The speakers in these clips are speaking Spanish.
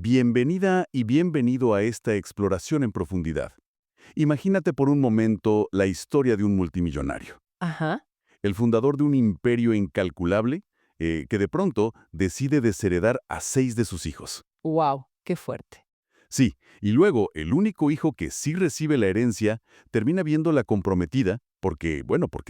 Bienvenida y bienvenido a esta exploración en profundidad. Imagínate por un momento la historia de un multimillonario, Ajá. el fundador de un imperio incalculable que de pronto decide desheredar a 6 de sus hijos. Wow, qué fuerte. Sí, y luego el único hijo que sí recibe la herencia termina viéndola comprometida porque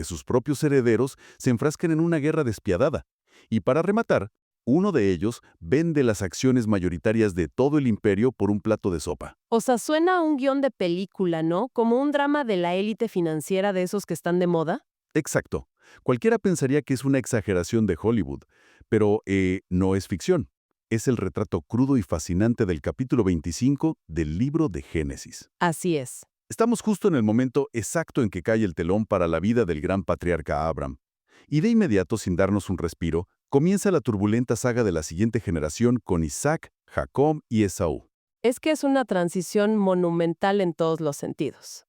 sus propios herederos se enfrascan en una guerra despiadada. Y para rematar, uno de ellos vende las acciones mayoritarias de todo el imperio por un plato de sopa. O sea, suena a un guión de película, ¿no? Como un drama de la élite financiera de esos que están de moda. Exacto. Cualquiera pensaría que es una exageración de Hollywood, pero no es ficción. Es el retrato crudo y fascinante del capítulo 25 del libro de Génesis. Así es. Estamos justo en el momento exacto en que cae el telón para la vida del gran patriarca Abraham. Y de inmediato, sin darnos un respiro, comienza la turbulenta saga de la siguiente generación con Isaac, Jacob y Esaú. Es que es una transición monumental en todos los sentidos.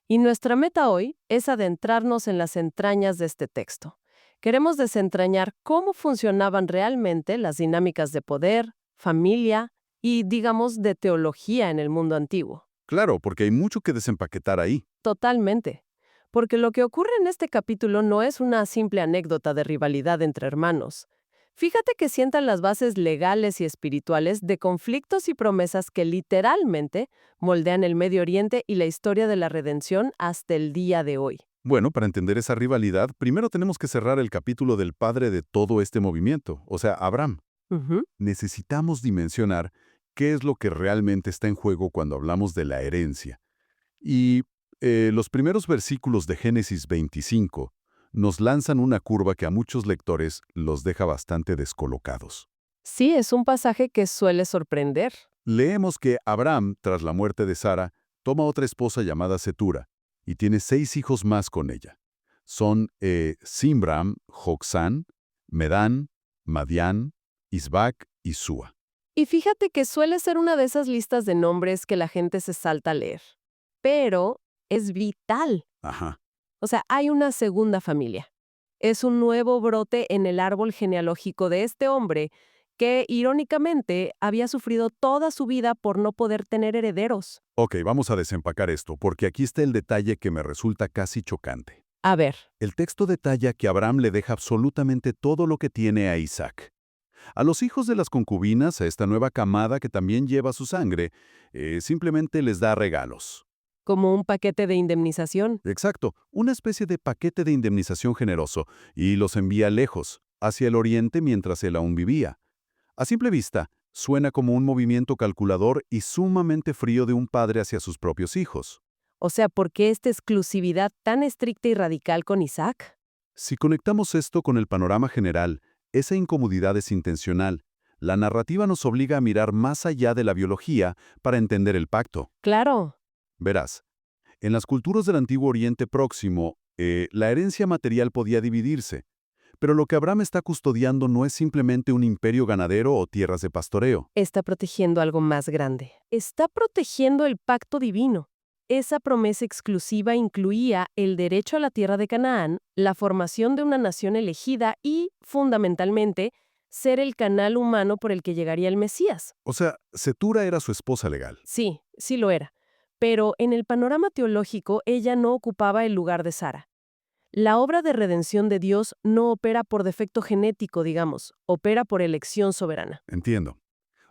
Y nuestra meta hoy es adentrarnos en las entrañas de este texto. Queremos desentrañar cómo funcionaban realmente las dinámicas de poder, familia y, digamos, de teología en el mundo antiguo. Claro, porque hay mucho que desempaquetar ahí. Totalmente. Porque lo que ocurre en este capítulo no es una simple anécdota de rivalidad entre hermanos. Fíjate que sientan las bases legales y espirituales de conflictos y promesas que literalmente moldean el Medio Oriente y la historia de la redención hasta el día de hoy. Bueno, para entender esa rivalidad, primero tenemos que cerrar el capítulo del padre de todo este movimiento, o sea, Abraham. Ujú. Necesitamos dimensionar qué es lo que realmente está en juego cuando hablamos de la herencia. Y los primeros versículos de Génesis 25 nos lanzan una curva que a muchos lectores los deja bastante descolocados. Sí, es un pasaje que suele sorprender. Leemos que Abraham, tras la muerte de Sara, toma otra esposa llamada Setura y tiene 6 hijos más con ella. Son Simbram, Joksán, Medán, Madián, Isbac y Súa. Y fíjate que suele ser una de esas listas de nombres que la gente se salta a leer. Pero es vital. Ajá. O sea, hay una segunda familia. Es un nuevo brote en el árbol genealógico de este hombre que, irónicamente, había sufrido toda su vida por no poder tener herederos. Ok, vamos a desempacar esto, porque aquí está el detalle que me resulta casi chocante. A ver, El texto detalla que Abraham le deja absolutamente todo lo que tiene a Isaac. A los hijos de las concubinas, a esta nueva camada que también lleva su sangre, simplemente les da regalos. como un paquete de indemnización. Exacto, una especie de paquete de indemnización generoso, y los envía lejos, hacia el oriente mientras él aún vivía. A simple vista, suena como un movimiento calculador y sumamente frío de un padre hacia sus propios hijos. O sea, ¿por qué esta exclusividad tan estricta y radical con Isaac? Si conectamos esto con el panorama general, esa incomodidad es intencional. La narrativa nos obliga a mirar más allá de la biología para entender el pacto. Claro. Verás, en las culturas del Antiguo Oriente Próximo, la herencia material podía dividirse, pero lo que Abraham está custodiando no es simplemente un imperio ganadero o tierras de pastoreo. Está protegiendo algo más grande. Está protegiendo el pacto divino. Esa promesa exclusiva incluía el derecho a la tierra de Canaán, la formación de una nación elegida y, fundamentalmente, ser el canal humano por el que llegaría el Mesías. O sea, Setura era su esposa legal. Sí, sí lo era. Pero en el panorama teológico ella no ocupaba el lugar de Sara. La obra de redención de Dios no opera por defecto genético, digamos, opera por elección soberana. Entiendo.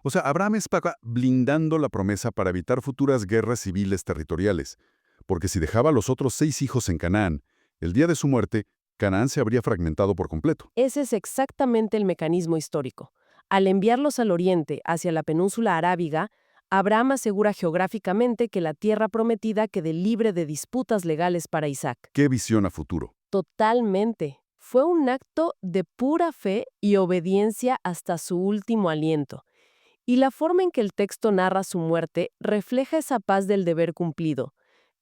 O sea, Abraham está blindando la promesa para evitar futuras guerras civiles territoriales, porque si dejaba a los otros 6 hijos en Canaán, el día de su muerte, Canaán se habría fragmentado por completo. Ese es exactamente el mecanismo histórico. Al enviarlos al oriente, hacia la península arábiga, Abraham asegura geográficamente que la tierra prometida quede libre de disputas legales para Isaac. ¿Qué visión a futuro? Totalmente. Fue un acto de pura fe y obediencia hasta su último aliento. Y la forma en que el texto narra su muerte refleja esa paz del deber cumplido.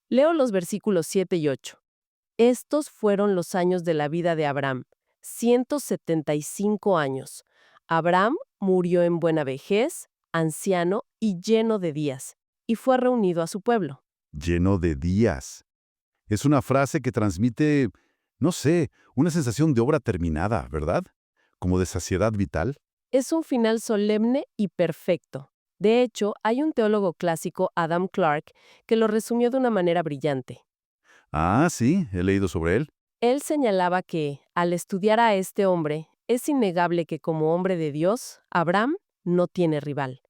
Leo los versículos 7 y 8. Estos fueron los años de la vida de Abraham, 175 años. Abraham murió en buena vejez, anciano y lleno de días, y fue reunido a su pueblo. Lleno de días. Es una frase que transmite, no sé, una sensación de obra terminada, ¿verdad? Como de saciedad vital. Es un final solemne y perfecto. De hecho, hay un teólogo clásico, Adam Clarke, que lo resumió de una manera brillante. Ah, sí, he leído sobre él. Él señalaba que, al estudiar a este hombre, es innegable que como hombre de Dios, Abraham no tiene rival.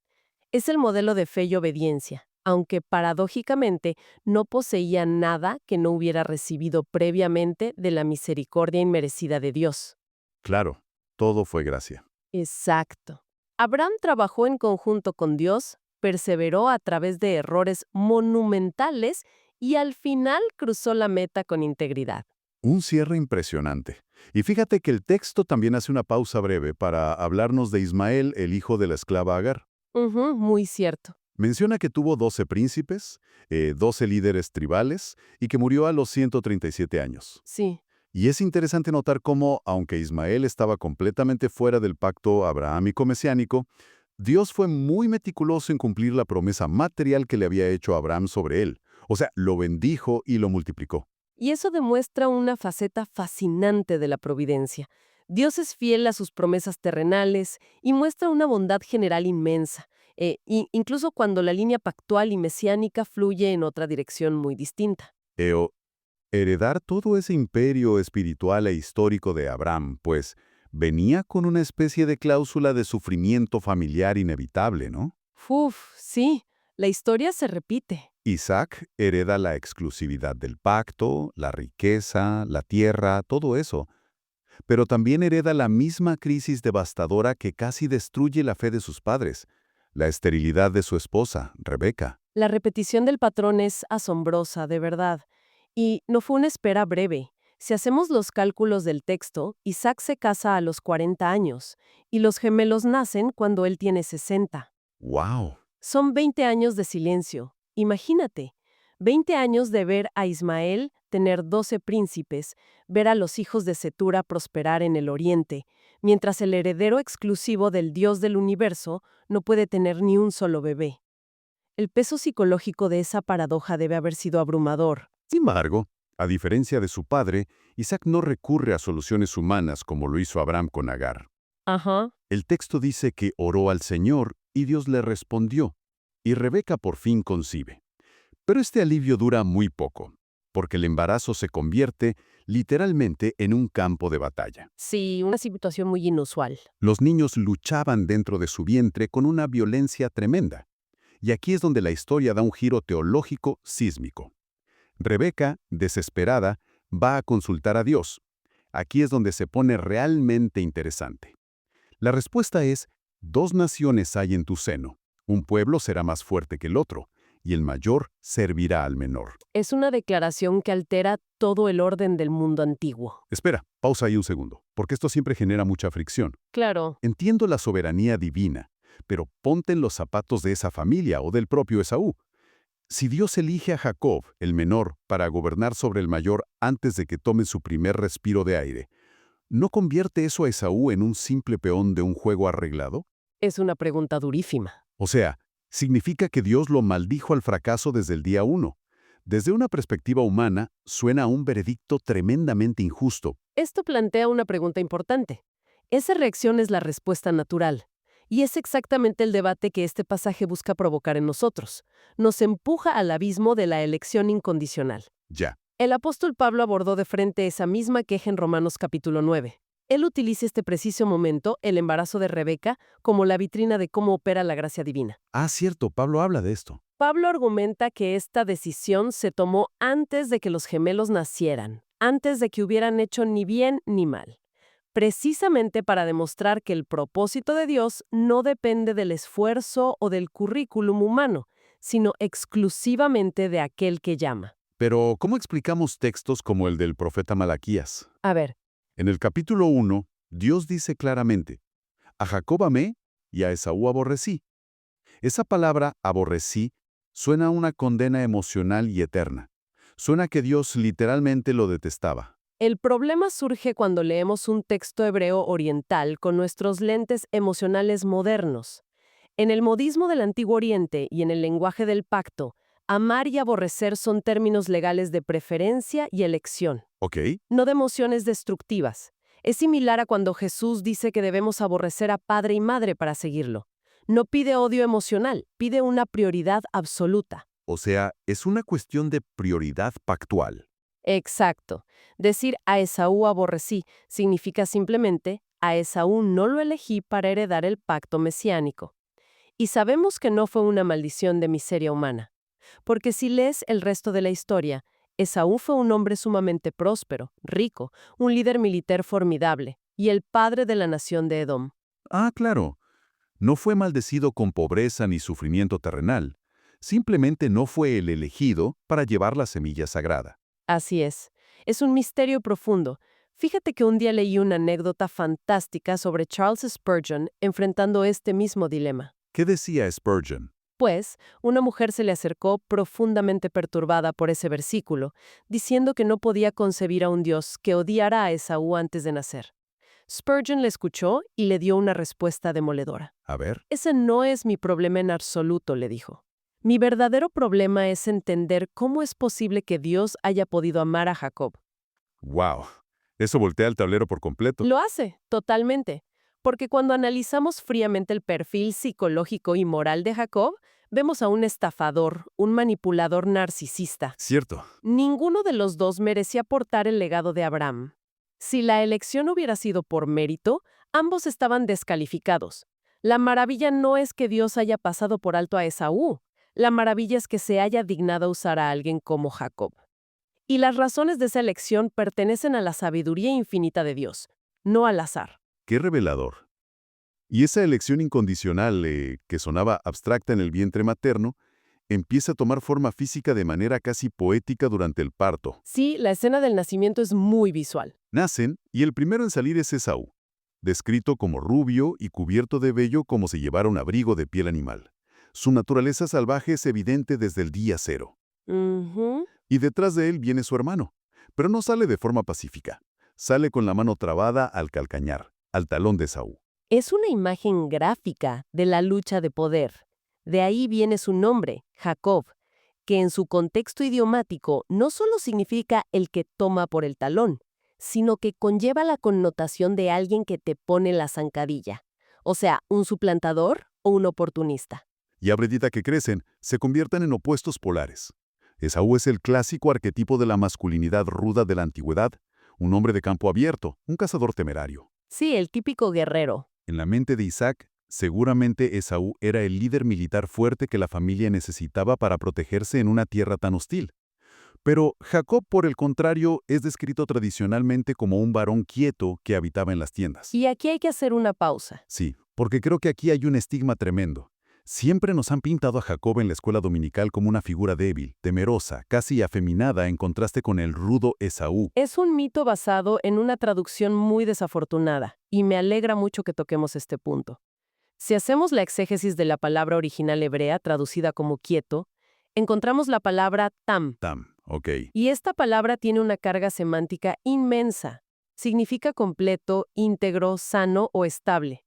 Es el modelo de fe y obediencia, aunque paradójicamente no poseía nada que no hubiera recibido previamente de la misericordia inmerecida de Dios. Claro, todo fue gracia. Exacto. Abraham trabajó en conjunto con Dios, perseveró a través de errores monumentales y al final cruzó la meta con integridad. Un cierre impresionante. Y fíjate que el texto también hace una pausa breve para hablarnos de Ismael, el hijo de la esclava Agar. Ujú, muy cierto. Menciona que tuvo 12 príncipes, 12 líderes tribales y que murió a los 137 años. Sí. Y es interesante notar cómo, aunque Ismael estaba completamente fuera del pacto abrahámico-mesiánico, Dios fue muy meticuloso en cumplir la promesa material que le había hecho a Abraham sobre él. O sea, lo bendijo y lo multiplicó. Y eso demuestra una faceta fascinante de la providencia. Dios es fiel a sus promesas terrenales y muestra una bondad general inmensa, incluso cuando la línea pactual y mesiánica fluye en otra dirección muy distinta. Eo, heredar todo ese imperio espiritual e histórico de Abraham, pues, venía con una especie de cláusula de sufrimiento familiar inevitable, ¿no? Uf, sí, la historia se repite. Isaac hereda la exclusividad del pacto, la riqueza, la tierra, todo eso, pero también hereda la misma crisis devastadora que casi destruye la fe de sus padres, la esterilidad de su esposa, Rebeca. La repetición del patrón es asombrosa, de verdad. Y no fue una espera breve. Si hacemos los cálculos del texto, Isaac se casa a los 40 años y los gemelos nacen cuando él tiene 60. ¡Wow! Son 20 años de silencio. Imagínate, 20 años de ver a Ismael tener 12 príncipes, ver a los hijos de Cetura prosperar en el oriente, mientras el heredero exclusivo del Dios del universo no puede tener ni un solo bebé. El peso psicológico de esa paradoja debe haber sido abrumador. Sin embargo, a diferencia de su padre, Isaac no recurre a soluciones humanas como lo hizo Abraham con Agar. Ajá. El texto dice que oró al Señor y Dios le respondió, y Rebeca por fin concibe. Pero este alivio dura muy poco, porque el embarazo se convierte literalmente en un campo de batalla. Sí, una situación muy inusual. Los niños luchaban dentro de su vientre con una violencia tremenda. Y aquí es donde la historia da un giro teológico sísmico. Rebeca, desesperada, va a consultar a Dios. Aquí es donde se pone realmente interesante. La respuesta es, 2 naciones hay en tu seno. Un pueblo será más fuerte que el otro, y el mayor servirá al menor. Es una declaración que altera todo el orden del mundo antiguo. Espera, pausa ahí un segundo, porque esto siempre genera mucha fricción. Claro. Entiendo la soberanía divina, pero ponte en los zapatos de esa familia o del propio Esaú. Si Dios elige a Jacob, el menor, para gobernar sobre el mayor antes de que tome su primer respiro de aire, ¿no convierte eso a Esaú en un simple peón de un juego arreglado? Es una pregunta durísima. O sea, significa que Dios lo maldijo al fracaso desde el día 1. Desde una perspectiva humana, suena a un veredicto tremendamente injusto. Esto plantea una pregunta importante. Esa reacción es la respuesta natural. Y es exactamente el debate que este pasaje busca provocar en nosotros. Nos empuja al abismo de la elección incondicional. Ya, El apóstol Pablo abordó de frente esa misma queja en Romanos capítulo 9. Él utiliza este preciso momento, el embarazo de Rebeca, como la vitrina de cómo opera la gracia divina. cierto, Pablo habla de esto. Pablo argumenta que esta decisión se tomó antes de que los gemelos nacieran, antes de que hubieran hecho ni bien ni mal, precisamente para demostrar que el propósito de Dios no depende del esfuerzo o del currículum humano, sino exclusivamente de aquel que llama. Pero, ¿cómo explicamos textos como el del profeta Malaquías? A ver, En el capítulo 1, Dios dice claramente, a Jacob amé y a Esaú aborrecí. Esa palabra aborrecí suena a una condena emocional y eterna. Suena que Dios literalmente lo detestaba. el problema surge cuando leemos un texto hebreo oriental con nuestros lentes emocionales modernos. En el modismo del Antiguo Oriente y en el lenguaje del pacto, amar y aborrecer son términos legales de preferencia y elección, ¿Ok? no de emociones destructivas. Es similar a cuando Jesús dice que debemos aborrecer a padre y madre para seguirlo. No pide odio emocional, pide una prioridad absoluta. O sea, es una cuestión de prioridad pactual. Exacto. Decir a Esaú aborrecí significa simplemente a Esaú no lo elegí para heredar el pacto mesiánico. Y sabemos que no fue una maldición de miseria humana. Porque si lees el resto de la historia, Esaú fue un hombre sumamente próspero, rico, un líder militar formidable y el padre de la nación de Edom. Ah, claro. No fue maldecido con pobreza ni sufrimiento terrenal. Simplemente no fue el elegido para llevar la semilla sagrada. Así es. Es un misterio profundo. Fíjate que un día leí una anécdota fantástica sobre Charles Spurgeon enfrentando este mismo dilema. ¿Qué decía Spurgeon? Pues, una mujer se le acercó profundamente perturbada por ese versículo, diciendo que no podía concebir a un Dios que odiara a Esaú antes de nacer. Spurgeon le escuchó y le dio una respuesta demoledora. A ver. Ese no es mi problema en absoluto, le dijo. Mi verdadero problema es entender cómo es posible que Dios haya podido amar a Jacob. ¡Wow! Eso voltea el tablero por completo. Lo hace, totalmente. Porque cuando analizamos fríamente el perfil psicológico y moral de Jacob, vemos a un estafador, un manipulador narcisista. Cierto. Ninguno de los dos merecía portar el legado de Abraham. Si la elección hubiera sido por mérito, ambos estaban descalificados. La maravilla no es que Dios haya pasado por alto a Esaú. La maravilla es que se haya dignado usar a alguien como Jacob. Y las razones de esa elección pertenecen a la sabiduría infinita de Dios, no al azar. ¡Qué revelador! Y esa elección incondicional, que sonaba abstracta en el vientre materno, empieza a tomar forma física de manera casi poética durante el parto. Sí, la escena del nacimiento es muy visual. Nacen y el primero en salir es Esaú, descrito como rubio y cubierto de vello como si llevara un abrigo de piel animal. Su naturaleza salvaje es evidente desde el día cero. Ujú. Y detrás de él viene su hermano, pero no sale de forma pacífica. Sale con la mano trabada al calcañar, al talón de Esaú. Es una imagen gráfica de la lucha de poder. De ahí viene su nombre, Jacob, que en su contexto idiomático no solo significa el que toma por el talón, sino que conlleva la connotación de alguien que te pone la zancadilla, o sea, un suplantador o un oportunista. Y a medida que crecen, se convierten en opuestos polares. Esaú es el clásico arquetipo de la masculinidad ruda de la antigüedad, un hombre de campo abierto, un cazador temerario. Sí, el típico guerrero. En la mente de Isaac, seguramente Esaú era el líder militar fuerte que la familia necesitaba para protegerse en una tierra tan hostil. Pero Jacob, por el contrario, es descrito tradicionalmente como un varón quieto que habitaba en las tiendas. Y aquí hay que hacer una pausa. Sí, porque creo que aquí hay un estigma tremendo. Siempre nos han pintado a Jacob en la escuela dominical como una figura débil, temerosa, casi afeminada en contraste con el rudo Esaú. Es un mito basado en una traducción muy desafortunada, y me alegra mucho que toquemos este punto. Si hacemos la exégesis de la palabra original hebrea traducida como quieto, encontramos la palabra tam, Ok. y esta palabra tiene una carga semántica inmensa. Significa completo, íntegro, sano o estable.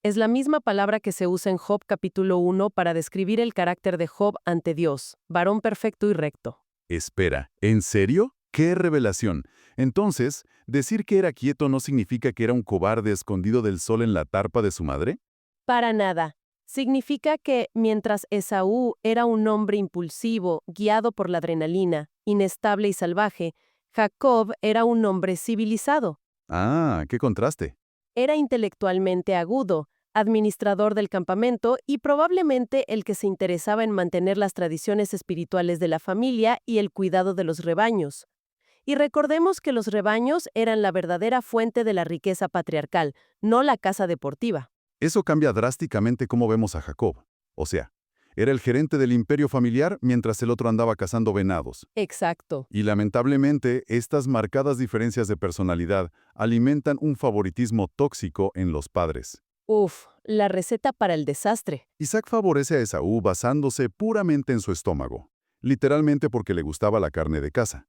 Es la misma palabra que se usa en Job capítulo 1 para describir el carácter de Job ante Dios, varón perfecto y recto. Espera, ¿en serio? ¡Qué revelación! Entonces, ¿decir que era quieto no significa que era un cobarde escondido del sol en la tarpa de su madre? Para nada. Significa que, mientras Esaú era un hombre impulsivo, guiado por la adrenalina, inestable y salvaje, Jacob era un hombre civilizado. Ah, qué contraste. Era intelectualmente agudo, administrador del campamento y probablemente el que se interesaba en mantener las tradiciones espirituales de la familia y el cuidado de los rebaños. Y recordemos que los rebaños eran la verdadera fuente de la riqueza patriarcal, no la casa deportiva. Eso cambia drásticamente cómo vemos a Jacob. O sea, era el gerente del imperio familiar mientras el otro andaba cazando venados. Exacto. Y lamentablemente, estas marcadas diferencias de personalidad alimentan un favoritismo tóxico en los padres. Uf, la receta para el desastre. Isaac favorece a Esaú basándose puramente en su estómago, literalmente porque le gustaba la carne de caza.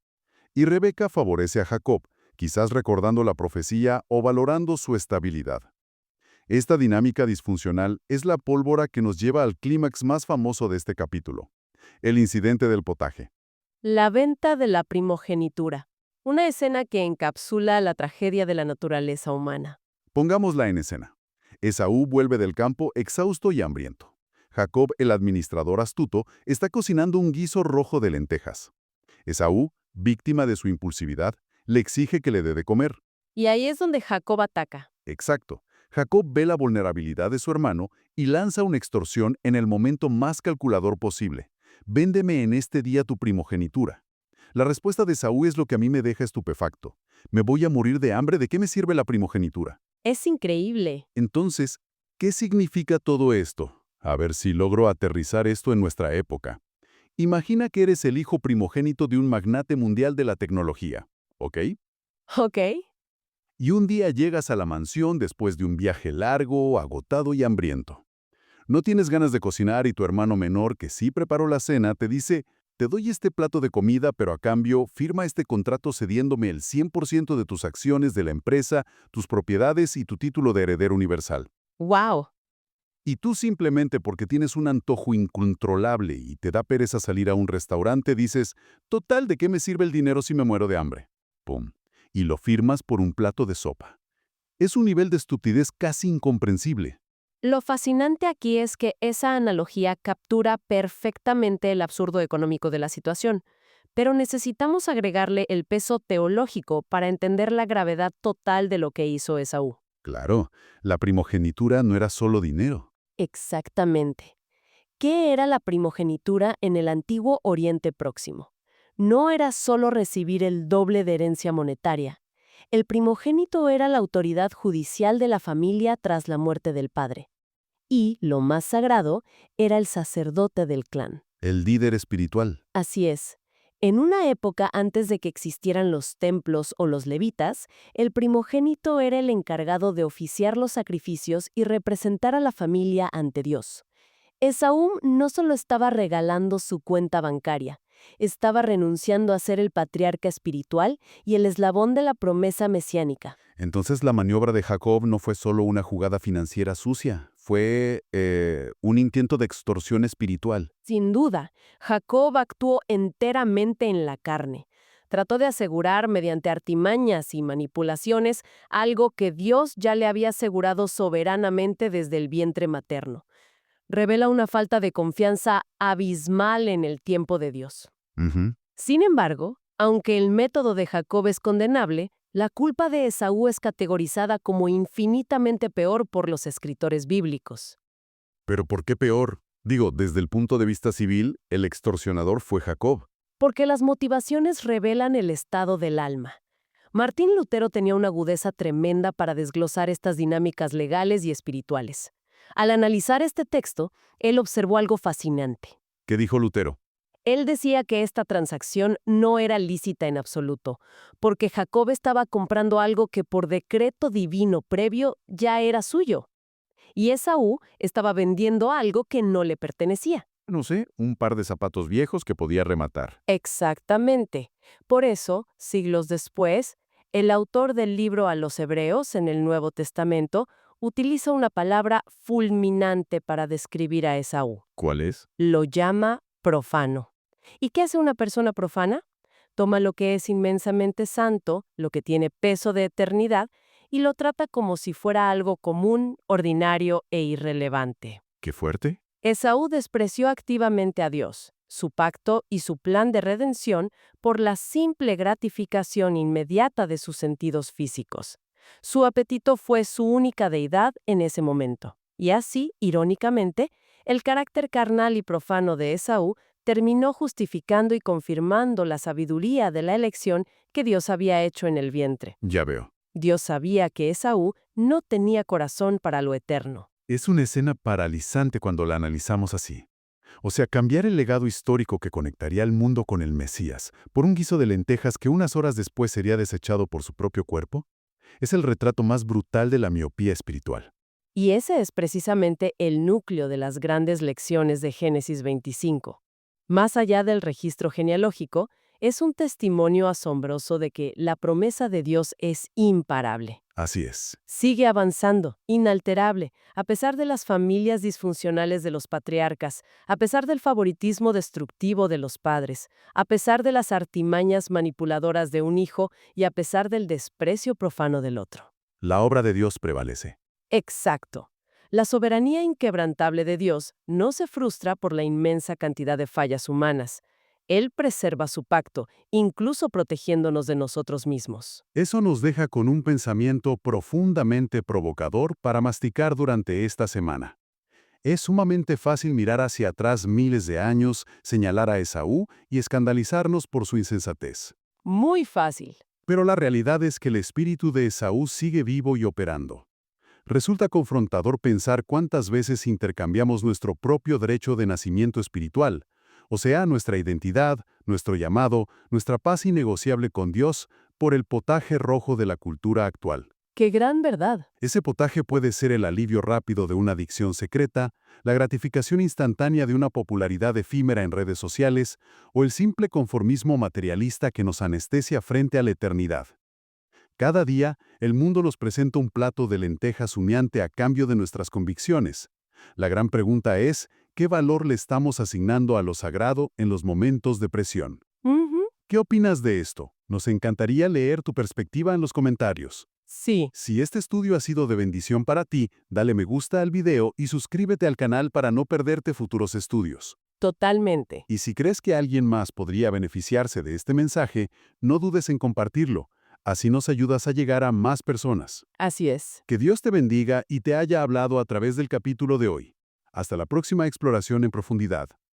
Y Rebeca favorece a Jacob, quizás recordando la profecía o valorando su estabilidad. Esta dinámica disfuncional es la pólvora que nos lleva al clímax más famoso de este capítulo, el incidente del potaje. La venta de la primogenitura. Una escena que encapsula la tragedia de la naturaleza humana. Pongámosla en escena. Esaú vuelve del campo exhausto y hambriento. Jacob, el administrador astuto, está cocinando un guiso rojo de lentejas. Esaú, víctima de su impulsividad, le exige que le dé de comer. Y ahí es donde Jacob ataca. Exacto. Jacob ve la vulnerabilidad de su hermano y lanza una extorsión en el momento más calculador posible. Véndeme en este día tu primogenitura. La respuesta de Esaú es lo que a mí me deja estupefacto. Me voy a morir de hambre, ¿de qué me sirve la primogenitura? Es increíble. Entonces, ¿qué significa todo esto? A ver si logro aterrizar esto en nuestra época. Imagina que eres el hijo primogénito de un magnate mundial de la tecnología, ¿ok? Ok. Y un día llegas a la mansión después de un viaje largo, agotado y hambriento. No tienes ganas de cocinar y tu hermano menor, que sí preparó la cena, te dice, te doy este plato de comida, pero a cambio firma este contrato cediéndome el 100% de tus acciones de la empresa, tus propiedades y tu título de heredero universal. Wow. Y tú simplemente porque tienes un antojo incontrolable y te da pereza salir a un restaurante, dices, total, ¿de qué me sirve el dinero si me muero de hambre? Pum. Y lo firmas por un plato de sopa. Es un nivel de estupidez casi incomprensible. Lo fascinante aquí es que esa analogía captura perfectamente el absurdo económico de la situación, pero necesitamos agregarle el peso teológico para entender la gravedad total de lo que hizo Esaú. Claro, la primogenitura no era solo dinero. Exactamente. ¿Qué era la primogenitura en el antiguo Oriente Próximo? No era solo recibir el doble de herencia monetaria. El primogénito era la autoridad judicial de la familia tras la muerte del padre. Y, lo más sagrado, era el sacerdote del clan. El líder espiritual. Así es. En una época antes de que existieran los templos o los levitas, el primogénito era el encargado de oficiar los sacrificios y representar a la familia ante Dios. Esaú no solo estaba regalando su cuenta bancaria, estaba renunciando a ser el patriarca espiritual y el eslabón de la promesa mesiánica. Entonces la maniobra de Jacob no fue solo una jugada financiera sucia, fue un intento de extorsión espiritual. Sin duda, Jacob actuó enteramente en la carne. Trató de asegurar mediante artimañas y manipulaciones algo que Dios ya le había asegurado soberanamente desde el vientre materno. Revela una falta de confianza abismal en el tiempo de Dios. Ujú. Sin embargo, aunque el método de Jacob es condenable, la culpa de Esaú es categorizada como infinitamente peor por los escritores bíblicos. Pero ¿por qué peor? Digo, desde el punto de vista civil, el extorsionador fue Jacob. Porque las motivaciones revelan el estado del alma. Martín Lutero tenía una agudeza tremenda para desglosar estas dinámicas legales y espirituales. Al analizar este texto, él observó algo fascinante. ¿Qué dijo Lutero? Él decía que esta transacción no era lícita en absoluto, porque Jacob estaba comprando algo que por decreto divino previo ya era suyo, y Esaú estaba vendiendo algo que no le pertenecía. No sé, un par de zapatos viejos que podía rematar. Exactamente. Por eso, siglos después, el autor del libro a los Hebreos en el Nuevo Testamento utiliza una palabra fulminante para describir a Esaú. ¿Cuál es? Lo llama profano. ¿Y qué hace una persona profana? Toma lo que es inmensamente santo, lo que tiene peso de eternidad, y lo trata como si fuera algo común, ordinario e irrelevante. ¿Qué fuerte? Esaú despreció activamente a Dios, su pacto y su plan de redención por la simple gratificación inmediata de sus sentidos físicos. Su apetito fue su única deidad en ese momento. Y así, irónicamente, el carácter carnal y profano de Esaú terminó justificando y confirmando la sabiduría de la elección que Dios había hecho en el vientre. Ya veo. Dios sabía que Esaú no tenía corazón para lo eterno. Es una escena paralizante cuando la analizamos así. O sea, cambiar el legado histórico que conectaría al mundo con el Mesías por un guiso de lentejas que unas horas después sería desechado por su propio cuerpo, es el retrato más brutal de la miopía espiritual. Y ese es precisamente el núcleo de las grandes lecciones de Génesis 25. Más allá del registro genealógico, es un testimonio asombroso de que la promesa de Dios es imparable. Así es. Sigue avanzando, inalterable, a pesar de las familias disfuncionales de los patriarcas, a pesar del favoritismo destructivo de los padres, a pesar de las artimañas manipuladoras de un hijo y a pesar del desprecio profano del otro. La obra de Dios prevalece. Exacto. La soberanía inquebrantable de Dios no se frustra por la inmensa cantidad de fallas humanas. Él preserva su pacto, incluso protegiéndonos de nosotros mismos. Eso nos deja con un pensamiento profundamente provocador para masticar durante esta semana. Es sumamente fácil mirar hacia atrás miles de años, señalar a Esaú y escandalizarnos por su insensatez. Muy fácil. Pero la realidad es que el espíritu de Esaú sigue vivo y operando. Resulta confrontador pensar cuántas veces intercambiamos nuestro propio derecho de nacimiento espiritual, o sea, nuestra identidad, nuestro llamado, nuestra paz innegociable con Dios, por el potaje rojo de la cultura actual. ¡Qué gran verdad! Ese potaje puede ser el alivio rápido de una adicción secreta, la gratificación instantánea de una popularidad efímera en redes sociales, o el simple conformismo materialista que nos anestesia frente a la eternidad. Cada día, el mundo nos presenta un plato de lentejas humeante a cambio de nuestras convicciones. La gran pregunta es, ¿qué valor le estamos asignando a lo sagrado en los momentos de presión? Ujú. ¿Qué opinas de esto? Nos encantaría leer tu perspectiva en los comentarios. Sí, Si este estudio ha sido de bendición para ti, dale me gusta al video y suscríbete al canal para no perderte futuros estudios. totalmente. Y si crees que alguien más podría beneficiarse de este mensaje, no dudes en compartirlo. Así nos ayudas a llegar a más personas. Así es. Que Dios te bendiga y te haya hablado a través del capítulo de hoy. Hasta la próxima exploración en profundidad.